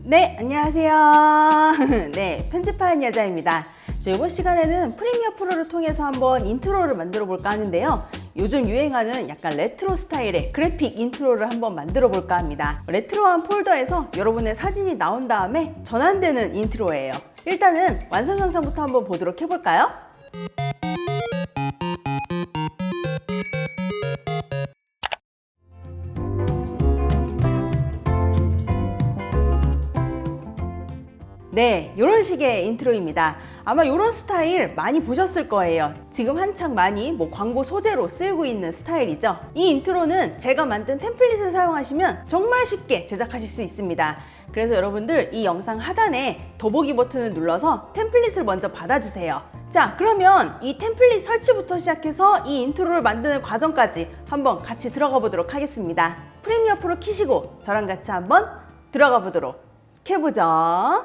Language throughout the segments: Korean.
네, 안녕하세요. 네, 편집하는 여자입니다. 이번 시간에는 프리미어 프로를 통해서 한번 인트로를 만들어 볼까 하는데요. 요즘 유행하는 약간 레트로 스타일의 그래픽 인트로를 한번 만들어 볼까 합니다. 레트로한 폴더에서 여러분의 사진이 나온 다음에 전환되는 인트로예요. 일단은 완성 영상부터 한번 보도록 해볼까요? 네, 이런 식의 인트로입니다. 아마 이런 스타일 많이 보셨을 거예요. 지금 한창 많이 광고 소재로 쓰이고 있는 스타일이죠. 이 인트로는 제가 만든 템플릿을 사용하시면 정말 쉽게 제작하실 수 있습니다. 그래서 여러분들 이 영상 하단에 더보기 버튼을 눌러서 템플릿을 먼저 받아주세요. 자, 그러면 이 템플릿 설치부터 시작해서 이 인트로를 만드는 과정까지 한번 같이 들어가 보도록 하겠습니다. 프리미어 프로 키시고 저랑 같이 한번 들어가 보도록 해보죠.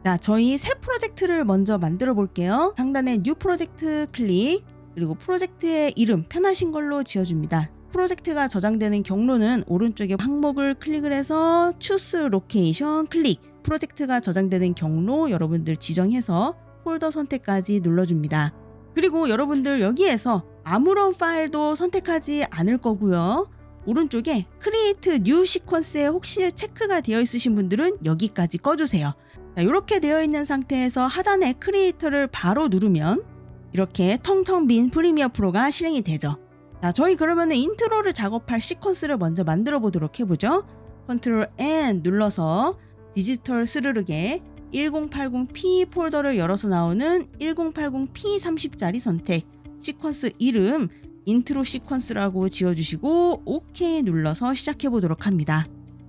자, 저희 새 프로젝트를 먼저 만들어 볼게요. 상단에 뉴 프로젝트 클릭, 그리고 프로젝트의 이름 편하신 걸로 지어줍니다. 프로젝트가 저장되는 경로는 오른쪽에 항목을 클릭을 해서 Choose Location 클릭, 프로젝트가 저장되는 경로 여러분들 지정해서 폴더 선택까지 눌러줍니다. 그리고 여러분들 여기에서 아무런 파일도 선택하지 않을 거고요. 오른쪽에 Create New Sequence에 혹시 체크가 되어 있으신 분들은 여기까지 꺼주세요. 자, 이렇게 되어 있는 상태에서 하단에 크리에이터를 바로 누르면 이렇게 텅텅 빈 프리미어 프로가 실행이 되죠. 자, 저희 그러면 인트로를 작업할 시퀀스를 먼저 만들어 보도록 해보죠. Ctrl N 눌러서 디지털 스르륵에 1080p 폴더를 열어서 나오는 1080p30짜리 선택, 시퀀스 이름 인트로 시퀀스라고 지어주시고 OK 눌러서 시작해 보도록 합니다.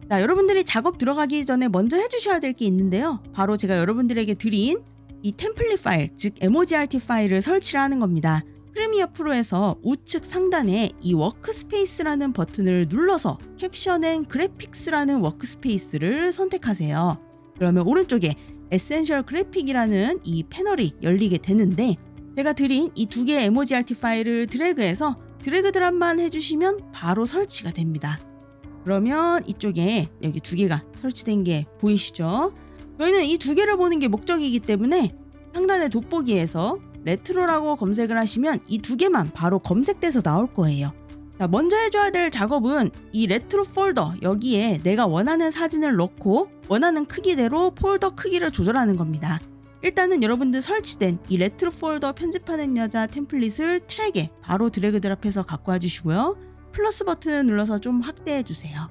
자, 여러분들이 작업 들어가기 전에 먼저 해주셔야 될 게 있는데요. 바로 제가 여러분들에게 드린 이 템플릿 파일, 즉 emojrt 파일을 설치를 하는 겁니다. 프리미어 프로에서 우측 상단에 이 워크스페이스라는 버튼을 눌러서 캡션 앤 그래픽스라는 워크스페이스를 선택하세요. 그러면 오른쪽에 에센셜 그래픽이라는 이 패널이 열리게 되는데, 제가 드린 이 두 개의 emojrt 파일을 드래그해서 드래그 드랍만 해주시면 바로 설치가 됩니다. 그러면 이쪽에 여기 두 개가 설치된 게 보이시죠? 저희는 이 두 개를 보는 게 목적이기 때문에 상단의 돋보기에서 레트로라고 검색을 하시면 이 두 개만 바로 검색돼서 나올 거예요. 자, 먼저 해줘야 될 작업은 이 레트로 폴더 여기에 내가 원하는 사진을 넣고 원하는 크기대로 폴더 크기를 조절하는 겁니다. 일단은 여러분들 설치된 이 레트로 폴더 편집하는 여자 템플릿을 트랙에 바로 드래그 드랍해서 갖고 와주시고요. 플러스 버튼을 눌러서 좀 확대해 주세요.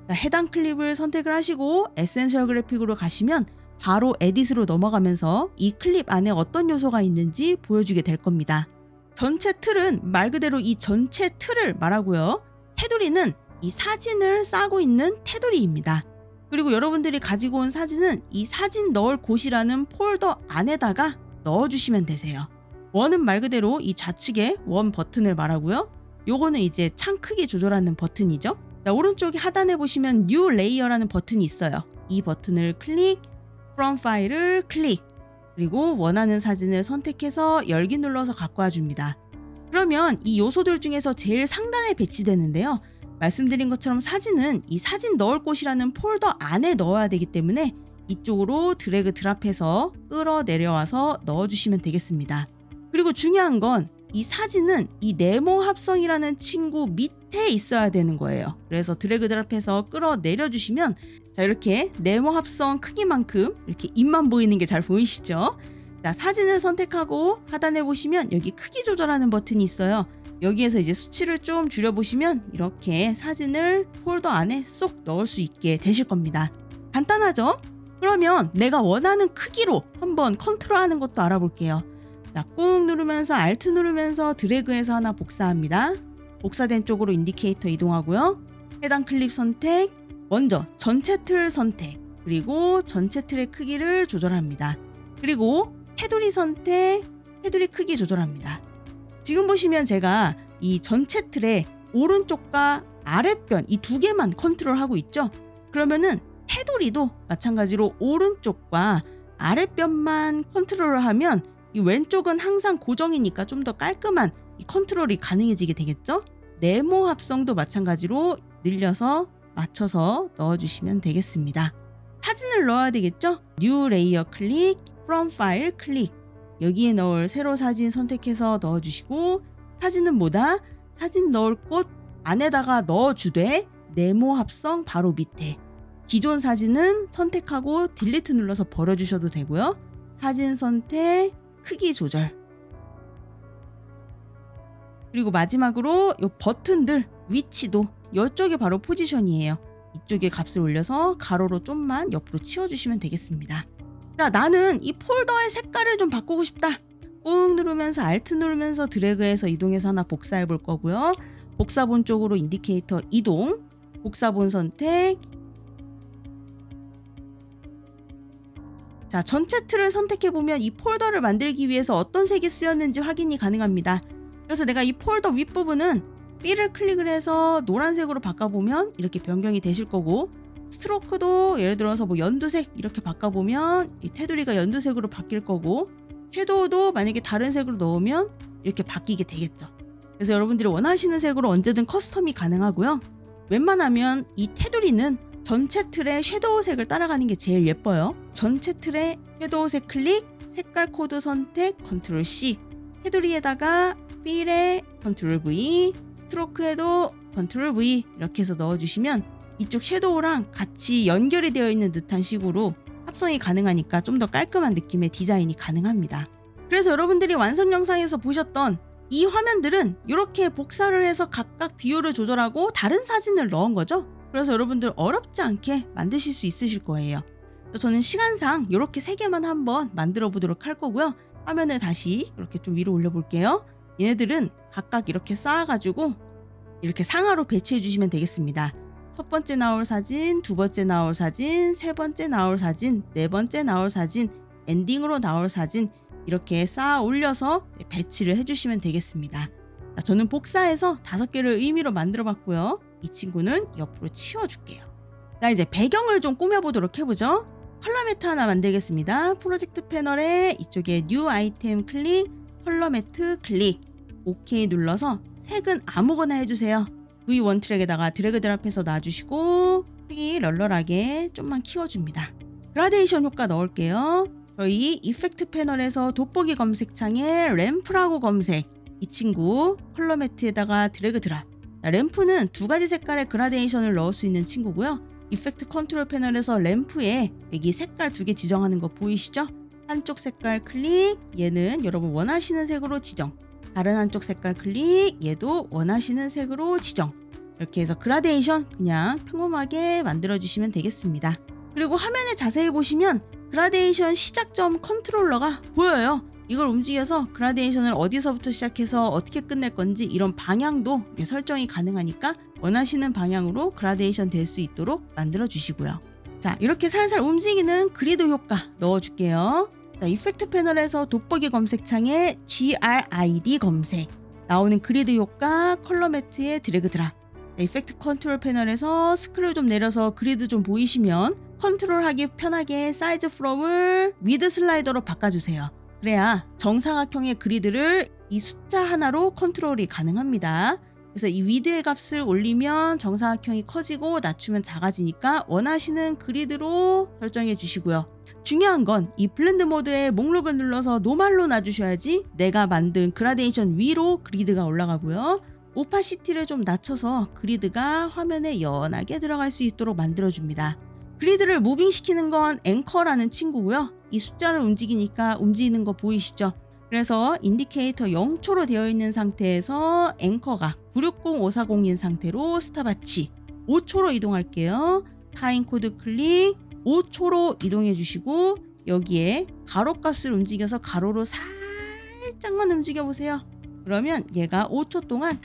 자, 해당 클립을 선택을 하시고 에센셜 그래픽으로 가시면 바로 에딧으로 넘어가면서 이 클립 안에 어떤 요소가 있는지 보여주게 될 겁니다. 전체 틀은 말 그대로 이 전체 틀을 말하고요. 테두리는 이 사진을 싸고 있는 테두리입니다. 그리고 여러분들이 가지고 온 사진은 이 사진 넣을 곳이라는 폴더 안에다가 넣어주시면 되세요. 원은 말 그대로 이 좌측에 원 버튼을 말하고요. 요거는 이제 창 크기 조절하는 버튼이죠. 자, 오른쪽 하단에 보시면 New Layer라는 버튼이 있어요. 이 버튼을 클릭, From 파일을 클릭, 그리고 원하는 사진을 선택해서 열기 눌러서 갖고 와줍니다. 그러면 이 요소들 중에서 제일 상단에 배치되는데요. 말씀드린 것처럼 사진은 이 사진 넣을 곳이라는 폴더 안에 넣어야 되기 때문에 이쪽으로 드래그 드랍해서 끌어 내려와서 넣어주시면 되겠습니다. 그리고 중요한 건 이 사진은 이 네모 합성이라는 친구 밑에 있어야 되는 거예요. 그래서 드래그 드랍해서 끌어 내려주시면 자, 이렇게 네모 합성 크기만큼 이렇게 입만 보이는 게 잘 보이시죠? 자, 사진을 선택하고 하단에 보시면 여기 크기 조절하는 버튼이 있어요. 여기에서 이제 수치를 좀 줄여보시면 이렇게 사진을 폴더 안에 쏙 넣을 수 있게 되실 겁니다. 간단하죠? 그러면 내가 원하는 크기로 한번 컨트롤하는 것도 알아볼게요. 자, 꾹 누르면서 Alt 누르면서 드래그해서 하나 복사합니다. 복사된 쪽으로 인디케이터 이동하고요. 해당 클립 선택, 먼저 전체 틀 선택, 그리고 전체 틀의 크기를 조절합니다. 그리고 테두리 선택, 테두리 크기 조절합니다. 지금 보시면 제가 이 전체 틀의 오른쪽과 아랫변 이 두 개만 컨트롤하고 있죠. 그러면은 테두리도 마찬가지로 오른쪽과 아랫변만 컨트롤을 하면 이 왼쪽은 항상 고정이니까 좀 더 깔끔한 이 컨트롤이 가능해지게 되겠죠. 네모 합성도 마찬가지로 늘려서 맞춰서 넣어주시면 되겠습니다. 사진을 넣어야 되겠죠? New Layer 클릭, From File 클릭. 여기에 넣을 세로 사진 선택해서 넣어주시고, 사진은 뭐다? 사진 넣을 곳 안에다가 넣어주되 네모 합성 바로 밑에. 기존 사진은 선택하고 딜리트 눌러서 버려주셔도 되고요. 사진 선택, 크기 조절. 그리고 마지막으로 이 버튼들 위치도 이쪽에 바로 포지션이에요. 이쪽에 값을 올려서 가로로 좀만 옆으로 치워주시면 되겠습니다. 자, 나는 이 폴더의 색깔을 좀 바꾸고 싶다. 꾹 누르면서 Alt 누르면서 드래그해서 이동해서 하나 복사해 볼 거고요. 복사본 쪽으로 인디케이터 이동, 복사본 선택. 자, 전체 틀을 선택해 보면 이 폴더를 만들기 위해서 어떤 색이 쓰였는지 확인이 가능합니다. 그래서 내가 이 폴더 윗부분은 B를 클릭을 해서 노란색으로 바꿔보면 이렇게 변경이 되실 거고, 스트로크도 예를 들어서 뭐 연두색 이렇게 바꿔보면 이 테두리가 연두색으로 바뀔 거고, 섀도우도 만약에 다른 색으로 넣으면 이렇게 바뀌게 되겠죠. 그래서 여러분들이 원하시는 색으로 언제든 커스텀이 가능하고요. 웬만하면 이 테두리는 전체 틀의 섀도우 색을 따라가는 게 제일 예뻐요. 전체 틀의 섀도우 색 클릭, 색깔 코드 선택, 컨트롤 C, 테두리에다가 필에 컨트롤 V, 스트로크에도 컨트롤 V 이렇게 해서 넣어주시면 이쪽 섀도우랑 같이 연결이 되어 있는 듯한 식으로 합성이 가능하니까 좀 더 깔끔한 느낌의 디자인이 가능합니다. 그래서 여러분들이 완성 영상에서 보셨던 이 화면들은 이렇게 복사를 해서 각각 비율을 조절하고 다른 사진을 넣은 거죠. 그래서 여러분들 어렵지 않게 만드실 수 있으실 거예요. 저는 시간상 이렇게 3개만 한번 만들어 보도록 할 거고요. 화면을 다시 이렇게 좀 위로 올려 볼게요. 얘네들은 각각 이렇게 쌓아가지고 이렇게 상하로 배치해 주시면 되겠습니다. 첫 번째 나올 사진, 두 번째 나올 사진, 세 번째 나올 사진, 네 번째 나올 사진, 엔딩으로 나올 사진 이렇게 쌓아 올려서 배치를 해주시면 되겠습니다. 자, 저는 복사해서 5개를 의미로 만들어 봤고요. 이 친구는 옆으로 치워줄게요. 자, 이제 배경을 좀 꾸며보도록 해보죠. 컬러 매트 하나 만들겠습니다. 프로젝트 패널에 이쪽에 뉴 아이템 클릭, 컬러 매트 클릭, OK 눌러서 색은 아무거나 해주세요. V1 트랙에다가 드래그 드랍해서 놔주시고 색이 널널하게 좀만 키워줍니다. 그라데이션 효과 넣을게요. 저희 이펙트 패널에서 돋보기 검색창에 램프라고 검색, 이 친구 컬러 매트에다가 드래그 드랍. 램프는 2가지 색깔의 그라데이션을 넣을 수 있는 친구고요. 이펙트 컨트롤 패널에서 램프에 여기 색깔 2개 지정하는 거 보이시죠? 한쪽 색깔 클릭, 얘는 여러분 원하시는 색으로 지정. 다른 한쪽 색깔 클릭, 얘도 원하시는 색으로 지정. 이렇게 해서 그라데이션 그냥 평범하게 만들어주시면 되겠습니다. 그리고 화면에 자세히 보시면 그라데이션 시작점 컨트롤러가 보여요. 이걸 움직여서 그라데이션을 어디서부터 시작해서 어떻게 끝낼 건지 이런 방향도 설정이 가능하니까 원하시는 방향으로 그라데이션 될 수 있도록 만들어 주시고요. 자, 이렇게 살살 움직이는 그리드 효과 넣어줄게요. 자, 이펙트 패널에서 돋보기 검색창에 GRID 검색, 나오는 그리드 효과 컬러 매트에 드래그 드랍. 자, 이펙트 컨트롤 패널에서 스크롤 좀 내려서 그리드 좀 보이시면 컨트롤하기 편하게 사이즈 프롬을 위드 슬라이더로 바꿔주세요. 그래야 정사각형의 그리드를 이 숫자 하나로 컨트롤이 가능합니다. 그래서 이 위드의 값을 올리면 정사각형이 커지고 낮추면 작아지니까 원하시는 그리드로 설정해 주시고요. 중요한 건 이 블렌드 모드의 목록을 눌러서 노멀로 놔주셔야지 내가 만든 그라데이션 위로 그리드가 올라가고요. 오파시티를 좀 낮춰서 그리드가 화면에 연하게 들어갈 수 있도록 만들어줍니다. 그리드를 무빙시키는 건 앵커라는 친구고요. 이 숫자를 움직이니까 움직이는 거 보이시죠? 그래서 인디케이터 0초로 되어 있는 상태에서 앵커가 960540인 상태로 스탑와치 5초로 이동할게요. 타임 코드 클릭 5초로 이동해 주시고 여기에 가로 값을 움직여서 가로로 살짝만 움직여 보세요. 그러면 얘가 5초 동안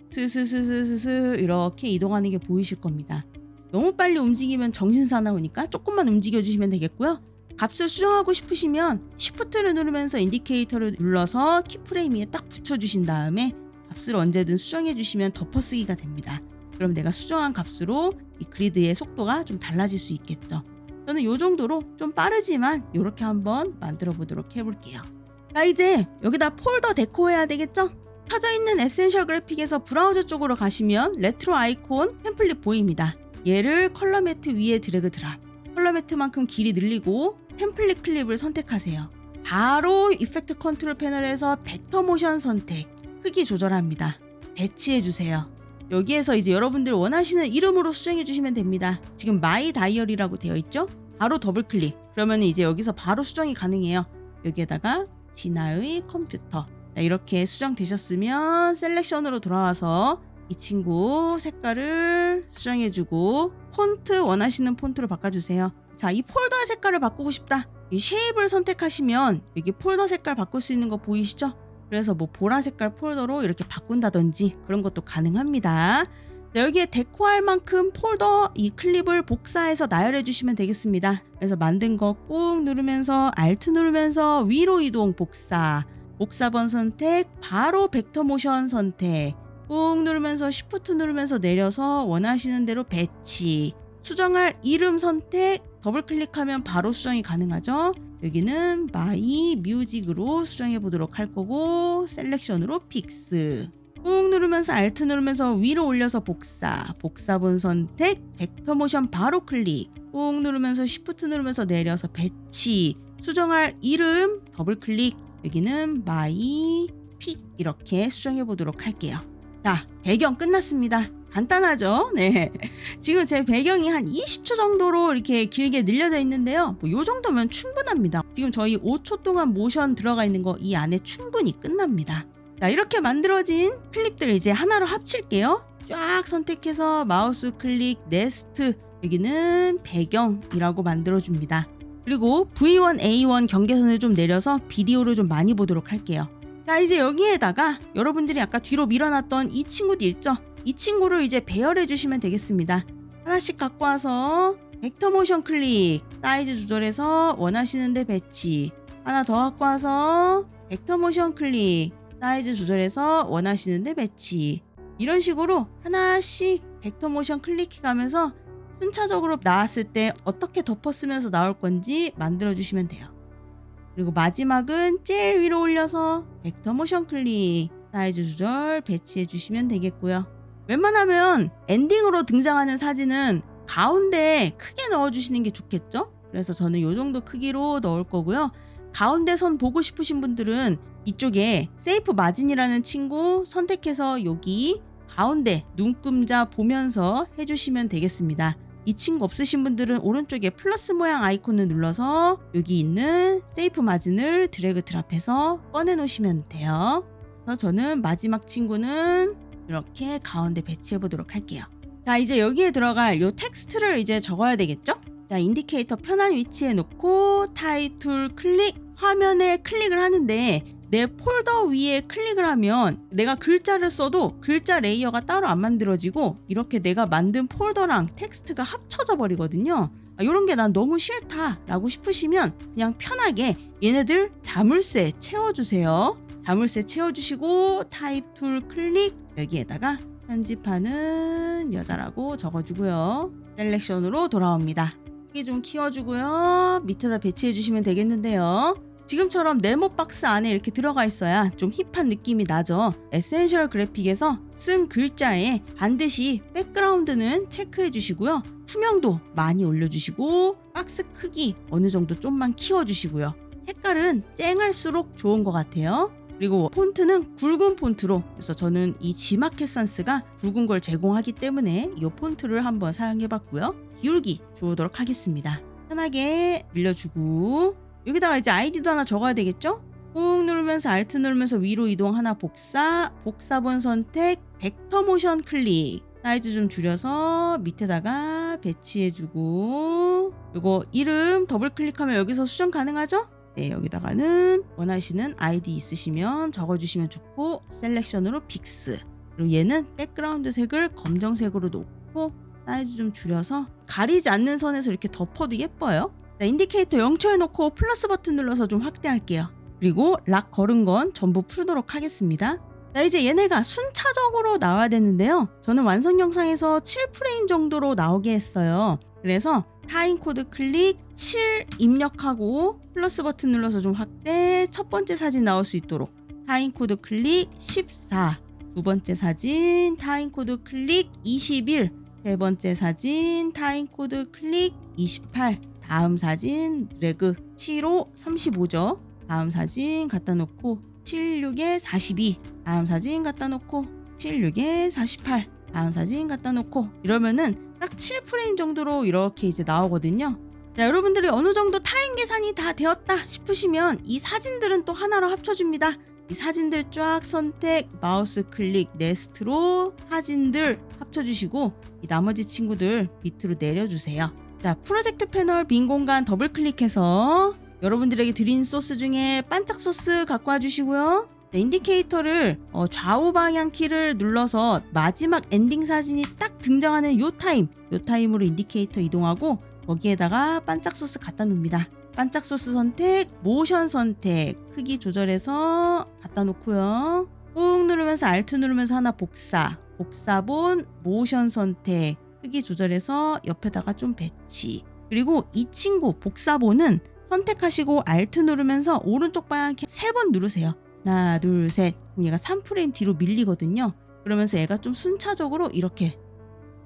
스스스스스스 이렇게 이동하는 게 보이실 겁니다. 너무 빨리 움직이면 정신사나우니까 조금만 움직여 주시면 되겠고요. 값을 수정하고 싶으시면 Shift를 누르면서 인디케이터를 눌러서 키프레임 위에 딱 붙여주신 다음에 값을 언제든 수정해 주시면 덮어쓰기가 됩니다. 그럼 내가 수정한 값으로 이 그리드의 속도가 좀 달라질 수 있겠죠. 저는 이 정도로 좀 빠르지만 이렇게 한번 만들어 보도록 해볼게요. 자, 이제 여기다 폴더 데코 해야 되겠죠? 켜져 있는 에센셜 그래픽에서 브라우저 쪽으로 가시면 레트로 아이콘 템플릿 보입니다. 얘를 컬러 매트 위에 드래그 드랍. 컬러 매트만큼 길이 늘리고 템플릿 클립을 선택하세요. 바로 이펙트 컨트롤 패널에서 벡터 모션 선택, 크기 조절합니다. 배치해주세요. 여기에서 이제 여러분들 원하시는 이름으로 수정해주시면 됩니다. 지금 마이 다이어리라고 되어 있죠? 바로 더블 클릭. 그러면 이제 여기서 바로 수정이 가능해요. 여기에다가 진아의 컴퓨터. 자, 이렇게 수정되셨으면 셀렉션으로 돌아와서 이 친구 색깔을 수정해주고 폰트 원하시는 폰트로 바꿔주세요. 자, 이 폴더의 색깔을 바꾸고 싶다. 이 쉐입을 선택하시면 여기 폴더 색깔 바꿀 수 있는 거 보이시죠? 그래서 뭐 보라 색깔 폴더로 이렇게 바꾼다든지 그런 것도 가능합니다. 자, 여기에 데코할 만큼 폴더 이 클립을 복사해서 나열해 주시면 되겠습니다. 그래서 만든 거 꾹 누르면서 Alt 누르면서 위로 이동 복사, 복사번 선택, 바로 벡터 모션 선택, 꾹 누르면서 Shift 누르면서 내려서 원하시는 대로 배치, 수정할 이름 선택, 더블 클릭하면 바로 수정이 가능하죠. 여기는 마이 뮤직으로 수정해 보도록 할 거고 셀렉션으로 픽스, 꾹 누르면서 Alt 누르면서 위로 올려서 복사, 복사본 선택, 벡터 모션 바로 클릭, 꾹 누르면서 Shift 누르면서 내려서 배치, 수정할 이름 더블 클릭, 여기는 마이 픽 이렇게 수정해 보도록 할게요. 자, 배경 끝났습니다. 간단하죠? 네. 지금 제 배경이 한 20초 정도로 이렇게 길게 늘려져 있는데요. 뭐 요 정도면 충분합니다. 지금 저희 5초 동안 모션 들어가 있는 거 이 안에 충분히 끝납니다. 자, 이렇게 만들어진 클립들을 이제 하나로 합칠게요. 쫙 선택해서 마우스 클릭, 네스트, 여기는 배경이라고 만들어줍니다. 그리고 V1, A1 경계선을 좀 내려서 비디오를 좀 많이 보도록 할게요. 자, 이제 여기에다가 여러분들이 아까 뒤로 밀어놨던 이 친구도 있죠? 이 친구를 이제 배열해 주시면 되겠습니다. 하나씩 갖고 와서 벡터 모션 클릭, 사이즈 조절해서 원하시는 데 배치, 하나 더 갖고 와서 벡터 모션 클릭, 사이즈 조절해서 원하시는 데 배치, 이런 식으로 하나씩 벡터 모션 클릭해 가면서 순차적으로 나왔을 때 어떻게 덮어쓰면서 나올 건지 만들어 주시면 돼요. 그리고 마지막은 제일 위로 올려서 벡터 모션 클릭, 사이즈 조절 배치해 주시면 되겠고요. 웬만하면 엔딩으로 등장하는 사진은 가운데 크게 넣어주시는 게 좋겠죠? 그래서 저는 이 정도 크기로 넣을 거고요. 가운데 선 보고 싶으신 분들은 이쪽에 세이프 마진이라는 친구 선택해서 여기 가운데 눈금자 보면서 해주시면 되겠습니다. 이 친구 없으신 분들은 오른쪽에 플러스 모양 아이콘을 눌러서 여기 있는 세이프 마진을 드래그 드랍해서 꺼내 놓으시면 돼요. 그래서 저는 마지막 친구는 이렇게 가운데 배치해 보도록 할게요. 자, 이제 여기에 들어갈 요 텍스트를 이제 적어야 되겠죠? 자, 인디케이터 편한 위치에 놓고 타이틀 클릭, 화면에 클릭을 하는데 내 폴더 위에 클릭을 하면 내가 글자를 써도 글자 레이어가 따로 안 만들어지고 이렇게 내가 만든 폴더랑 텍스트가 합쳐져 버리거든요. 이런 게 난 너무 싫다 라고 싶으시면 그냥 편하게 얘네들 자물쇠 채워주세요. 자물쇠 채워주시고 타입 툴 클릭, 여기에다가 편집하는 여자라고 적어주고요. 셀렉션으로 돌아옵니다. 크기 좀 키워주고요. 밑에다 배치해주시면 되겠는데요. 지금처럼 네모 박스 안에 이렇게 들어가 있어야 좀 힙한 느낌이 나죠. 에센셜 그래픽에서 쓴 글자에 반드시 백그라운드는 체크해 주시고요. 투명도 많이 올려주시고 박스 크기 어느 정도 좀만 키워주시고요. 색깔은 쨍할수록 좋은 것 같아요. 그리고 폰트는 굵은 폰트로, 그래서 저는 이 지마켓 산스가 굵은 걸 제공하기 때문에 이 폰트를 한번 사용해 봤고요. 기울기 줘보도록 하겠습니다. 편하게 늘려주고 여기다가 이제 아이디도 하나 적어야 되겠죠? 꾹 누르면서 Alt 누르면서 위로 이동, 하나 복사, 복사본 선택, 벡터 모션 클릭, 사이즈 좀 줄여서 밑에다가 배치해주고 이거 이름 더블 클릭하면 여기서 수정 가능하죠? 네, 여기다가는 원하시는 아이디 있으시면 적어주시면 좋고 셀렉션으로 픽스, 그리고 얘는 백그라운드 색을 검정색으로 놓고 사이즈 좀 줄여서 가리지 않는 선에서 이렇게 덮어도 예뻐요. 자, 인디케이터 0초에 놓고 플러스 버튼 눌러서 좀 확대할게요. 그리고 락 걸은 건 전부 풀도록 하겠습니다. 자, 이제 얘네가 순차적으로 나와야 되는데요. 저는 완성 영상에서 7프레임 정도로 나오게 했어요. 그래서 타임코드 클릭 7 입력하고 플러스 버튼 눌러서 좀 확대, 첫 번째 사진 나올 수 있도록 타임코드 클릭 14, 두 번째 사진 타임코드 클릭 21, 세 번째 사진 타임코드 클릭 28, 다음 사진 드래그 75, 35죠. 다음 사진 갖다 놓고 76에 42, 다음 사진 갖다 놓고 76에 48, 다음 사진 갖다 놓고 이러면은 딱 7프레임 정도로 이렇게 이제 나오거든요. 자, 여러분들이 어느 정도 타임 계산이 다 되었다 싶으시면 이 사진들은 또 하나로 합쳐줍니다. 이 사진들 쫙 선택, 마우스 클릭, 네스트로 사진들 합쳐주시고 이 나머지 친구들 밑으로 내려주세요. 자, 프로젝트 패널 빈 공간 더블 클릭해서 여러분들에게 드린 소스 중에 반짝 소스 갖고 와주시고요. 자, 인디케이터를 좌우 방향 키를 눌러서 마지막 엔딩 사진이 딱 등장하는 요 타임으로 인디케이터 이동하고 거기에다가 반짝 소스 갖다 놓습니다. 반짝 소스 선택, 모션 선택, 크기 조절해서 갖다 놓고요. 꾹 누르면서 Alt 누르면서 하나 복사본, 모션 선택, 크기 조절해서 옆에다가 좀 배치. 그리고 이 친구 복사본은 선택하시고 Alt 누르면서 오른쪽 방향 키 3번 누르세요. 하나, 둘, 셋. 그럼 얘가 3프레임 뒤로 밀리거든요. 그러면서 얘가 좀 순차적으로 이렇게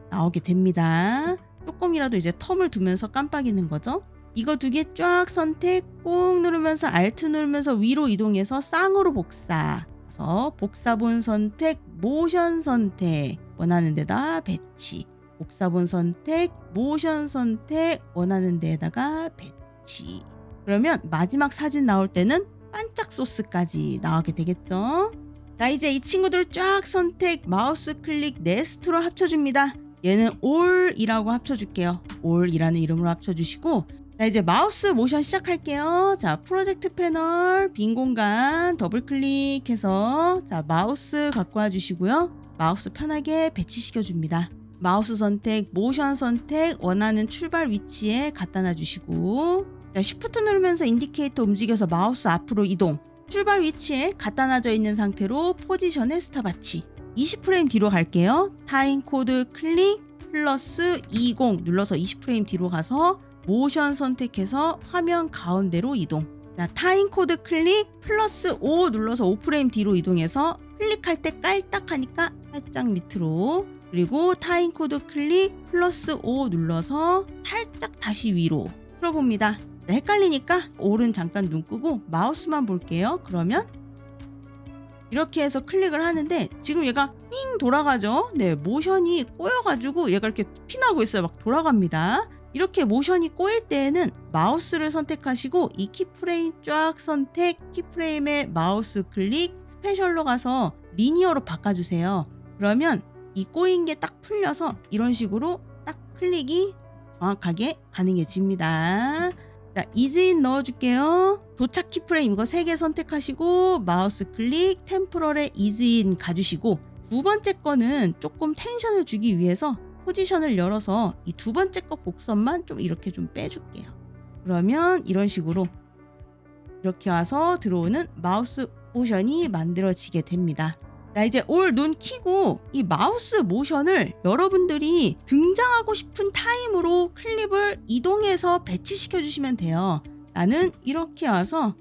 나오게 됩니다. 조금이라도 이제 텀을 두면서 깜빡이는 거죠. 이거 두 개 쫙 선택, 꾹 누르면서 Alt 누르면서 위로 이동해서 쌍으로 복사. 그래서 복사본 선택, 모션 선택, 원하는 데다 배치. 복사본 선택, 모션 선택, 원하는 데에다가 배치. 그러면 마지막 사진 나올 때는 반짝 소스까지 나오게 되겠죠. 자, 이제 이 친구들 쫙 선택, 마우스 클릭, 네스트로 합쳐줍니다. 얘는 all이라고 합쳐줄게요. all이라는 이름으로 합쳐주시고, 자, 이제 마우스 모션 시작할게요. 자, 프로젝트 패널 빈 공간 더블 클릭해서 자, 마우스 갖고 와주시고요. 마우스 편하게 배치시켜 줍니다. 마우스 선택, 모션 선택, 원하는 출발 위치에 갖다 놔주시고, 자, Shift 누르면서 인디케이터 움직여서 마우스 앞으로 이동. 출발 위치에 갖다 놔져 있는 상태로 포지션에 스탑워치. 20프레임 뒤로 갈게요. 타임 코드 클릭 플러스 20 눌러서 20프레임 뒤로 가서 모션 선택해서 화면 가운데로 이동. 자, 타임 코드 클릭 플러스 5 눌러서 5프레임 뒤로 이동해서 클릭할 때 깔딱하니까 살짝 밑으로. 그리고 타임 코드 클릭 플러스 5 눌러서 살짝 다시 위로 틀어봅니다. 네, 헷갈리니까 오른 잠깐 눈 끄고 마우스만 볼게요. 그러면 이렇게 해서 클릭을 하는데 지금 얘가 삥 돌아가죠. 네, 모션이 꼬여가지고 얘가 이렇게 피나고 있어요. 막 돌아갑니다. 이렇게 모션이 꼬일 때에는 마우스를 선택하시고 이 키프레임 쫙 선택, 키프레임에 마우스 클릭, 스페셜로 가서 리니어로 바꿔주세요. 그러면 이 꼬인 게 딱 풀려서 이런 식으로 딱 클릭이 정확하게 가능해집니다. 자, 이즈인 넣어줄게요. 도착 키프레임 이거 3개 선택하시고 마우스 클릭, 템포럴에 이즈인 가주시고 두 번째 거는 조금 텐션을 주기 위해서 포지션을 열어서 이 두 번째 거 곡선만 좀 이렇게 좀 빼줄게요. 그러면 이런 식으로 이렇게 와서 들어오는 마우스 모션이 만들어지게 됩니다. 자, 이제 올 눈 키고 이 마우스 모션을 여러분들이 등장하고 싶은 타임으로 클립을 이동해서 배치시켜 주시면 돼요. 나는 이렇게 와서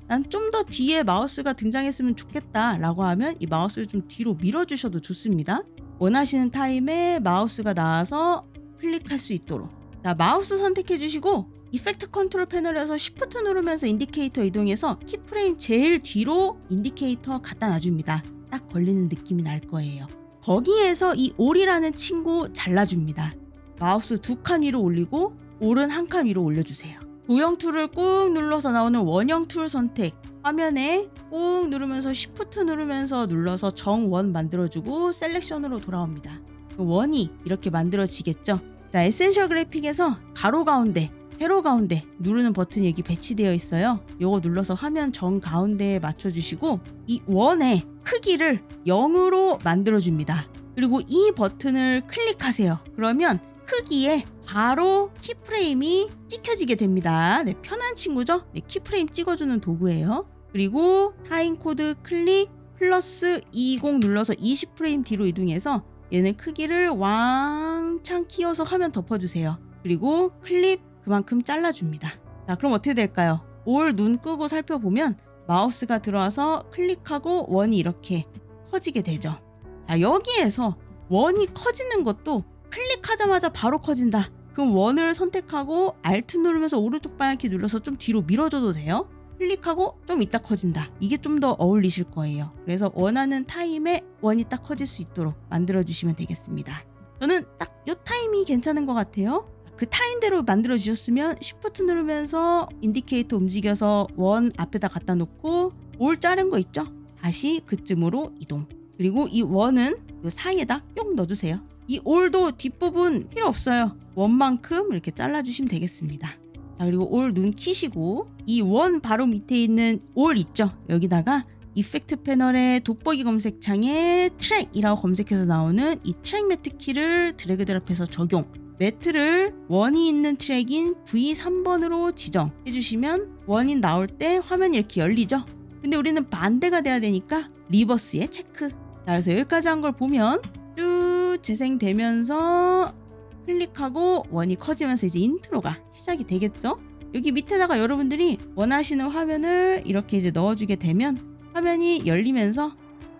난 좀 더 뒤에 마우스가 등장했으면 좋겠다 라고 하면 이 마우스를 좀 뒤로 밀어주셔도 좋습니다. 원하시는 타임에 마우스가 나와서 클릭할 수 있도록. 자, 마우스 선택해 주시고 이펙트 컨트롤 패널에서 Shift 누르면서 인디케이터 이동해서 키프레임 제일 뒤로 인디케이터 갖다 놔줍니다. 딱 걸리는 느낌이 날 거예요. 거기에서 이 all이라는 친구 잘라줍니다. 마우스 2칸 위로 올리고 all은 1칸 위로 올려주세요. 도형 툴을 꾹 눌러서 나오는 원형 툴 선택. 화면에 꾹 누르면서 Shift 누르면서 눌러서 정원 만들어주고 셀렉션으로 돌아옵니다. 원이 이렇게 만들어지겠죠. 자, 에센셜 그래픽에서 가로 가운데, 세로 가운데 누르는 버튼이 여기 배치되어 있어요. 요거 눌러서 화면 정 가운데에 맞춰주시고 이 원의 크기를 0으로 만들어줍니다. 그리고 이 버튼을 클릭하세요. 그러면 크기에 바로 키프레임이 찍혀지게 됩니다. 네, 편한 친구죠? 네, 키프레임 찍어주는 도구예요. 그리고 타임 코드 클릭 플러스 20 눌러서 20프레임 뒤로 이동해서 얘는 크기를 왕창 키워서 화면 덮어주세요. 그리고 클립 그만큼 잘라줍니다. 자, 그럼 어떻게 될까요? 올 눈 끄고 살펴보면 마우스가 들어와서 클릭하고 원이 이렇게 커지게 되죠. 자, 여기에서 원이 커지는 것도 클릭하자마자 바로 커진다. 그럼 원을 선택하고 Alt 누르면서 오른쪽 방향키 눌러서 좀 뒤로 밀어줘도 돼요. 클릭하고 좀 이따 커진다. 이게 좀 더 어울리실 거예요. 그래서 원하는 타임에 원이 딱 커질 수 있도록 만들어주시면 되겠습니다. 저는 딱 요 타임이 괜찮은 것 같아요. 그 타임대로 만들어 주셨으면 Shift 누르면서 인디케이터 움직여서 원 앞에다 갖다 놓고 올 자른 거 있죠? 다시 그쯤으로 이동. 그리고 이 원은 요 사이에다 뿅 넣어주세요. 이 올도 뒷부분 필요 없어요. 원만큼 이렇게 잘라주시면 되겠습니다. 자, 그리고 올 눈 키시고 이 원 바로 밑에 있는 올 있죠? 여기다가 이펙트 패널의 돋보기 검색창에 트랙이라고 검색해서 나오는 이 트랙 매트 키를 드래그 드랍해서 적용. 매트를 원이 있는 트랙인 V3번으로 지정해 주시면 원이 나올 때 화면이 이렇게 열리죠. 근데 우리는 반대가 돼야 되니까 리버스에 체크. 자, 그래서 여기까지 한 걸 보면 쭉 재생되면서 클릭하고 원이 커지면서 이제 인트로가 시작이 되겠죠. 여기 밑에다가 여러분들이 원하시는 화면을 이렇게 이제 넣어주게 되면 화면이 열리면서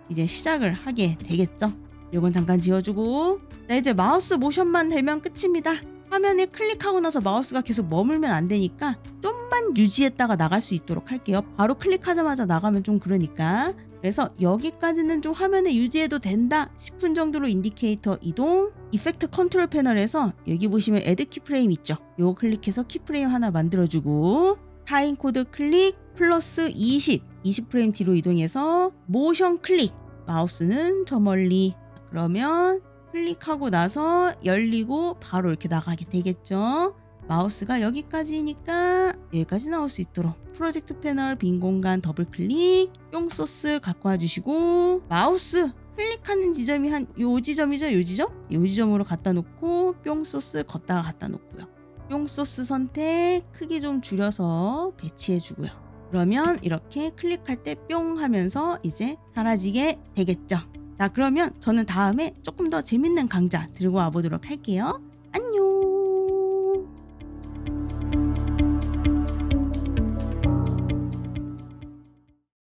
이제 시작을 하게 되겠죠. 이건 잠깐 지워주고, 자, 이제 마우스 모션만 되면 끝입니다. 화면에 클릭하고 나서 마우스가 계속 머물면 안 되니까 좀만 유지했다가 나갈 수 있도록 할게요. 바로 클릭하자마자 나가면 좀 그러니까. 그래서 여기까지는 좀 화면에 유지해도 된다 싶은 정도로 인디케이터 이동. 이펙트 컨트롤 패널에서 여기 보시면 애드 키프레임 있죠. 요거 클릭해서 키프레임 하나 만들어주고, 타임 코드 클릭 플러스 20프레임 뒤로 이동해서 모션 클릭. 마우스는 저 멀리. 그러면 클릭하고 나서 열리고 바로 이렇게 나가게 되겠죠. 마우스가 여기까지니까 여기까지 나올 수 있도록 프로젝트 패널 빈 공간 더블 클릭, 뿅 소스 갖고 와주시고, 마우스 클릭하는 지점이 한 요 지점이죠. 요 지점? 요 지점으로 갖다 놓고 뿅 소스 걷다가 갖다 놓고요. 뿅 소스 선택 크기 좀 줄여서 배치해 주고요. 그러면 이렇게 클릭할 때 뿅 하면서 이제 사라지게 되겠죠. 자, 그러면 저는 다음에 조금 더 재밌는 강좌 들고 와보도록 할게요.